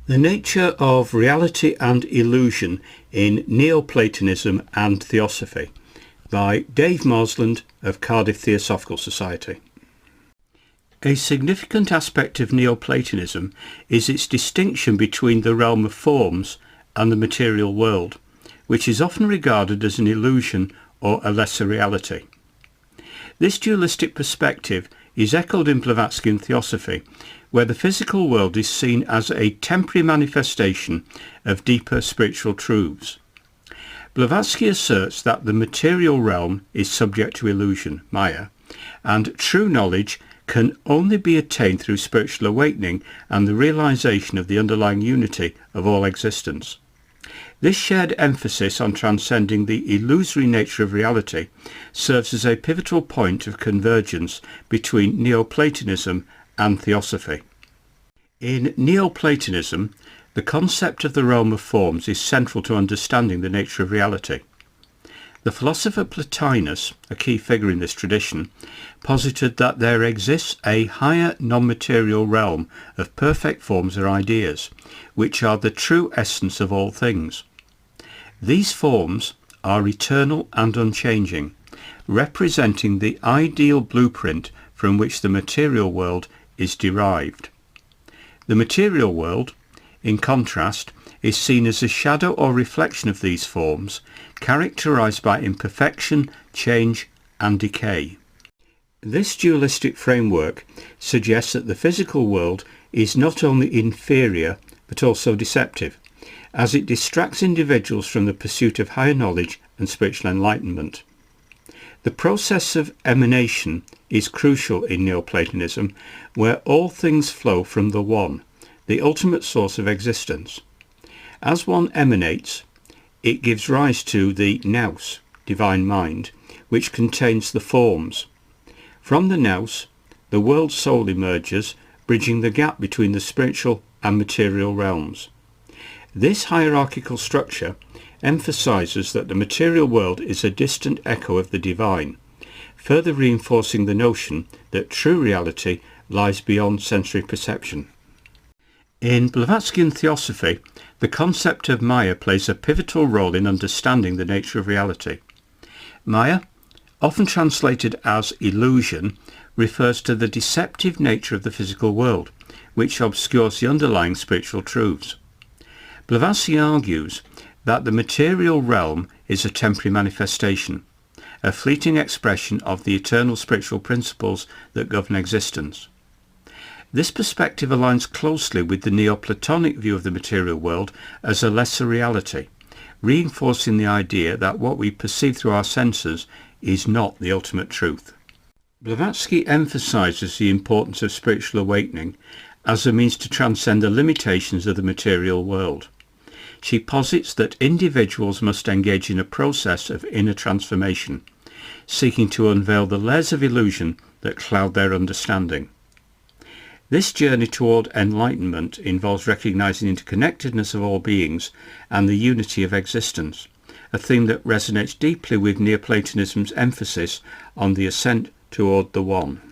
The nature of reality and illusion in Neoplatonism and Theosophy by Dave Marsland of Cardiff Theosophical Society. A significant aspect of Neoplatonism is its distinction between the realm of forms and the material world, which is often regarded as an illusion or a lesser reality. This dualistic perspective is echoed in Blavatskyan Theosophy, where the physical world is seen as a temporary manifestation of deeper spiritual truths. Blavatsky asserts that the material realm is subject to illusion, Maya, and true knowledge can only be attained through spiritual awakening and the realization of the underlying unity of all existence. This shared emphasis on transcending the illusory nature of reality serves as a pivotal point of convergence between Neoplatonism and Theosophy. In Neoplatonism, the concept of the realm of forms is central to understanding the nature of reality. The philosopher Plotinus, a key figure in this tradition, posited that there exists a higher non-material realm of perfect forms or ideas, which are the true essence of all things. These forms are eternal and unchanging, representing the ideal blueprint from which the material world is derived. The material world, in contrast, is seen as a shadow or reflection of these forms, characterized by imperfection, change, and decay. This dualistic framework suggests that the physical world is not only inferior but also deceptive, as it distracts individuals from the pursuit of higher knowledge and spiritual enlightenment. The process of emanation is crucial in Neoplatonism, where all things flow from the One, the ultimate source of existence. As one emanates, it gives rise to the nous, divine mind, which contains the forms. From the nous, the world soul emerges, bridging the gap between the spiritual and material realms. This hierarchical structure emphasizes that the material world is a distant echo of the divine, further reinforcing the notion that true reality lies beyond sensory perception. In Blavatskyan Theosophy, the concept of Maya plays a pivotal role in understanding the nature of reality. Maya, often translated as illusion, refers to the deceptive nature of the physical world, which obscures the underlying spiritual truths. Blavatsky argues that the material realm is a temporary manifestation, a fleeting expression of the eternal spiritual principles that govern existence. This perspective aligns closely with the Neoplatonic view of the material world as a lesser reality, reinforcing the idea that what we perceive through our senses is not the ultimate truth. Blavatsky emphasizes the importance of spiritual awakening as a means to transcend the limitations of the material world. She posits that individuals must engage in a process of inner transformation, seeking to unveil the layers of illusion that cloud their understanding. This journey toward enlightenment involves recognizing the interconnectedness of all beings and the unity of existence, a theme that resonates deeply with Neoplatonism's emphasis on the ascent toward the One.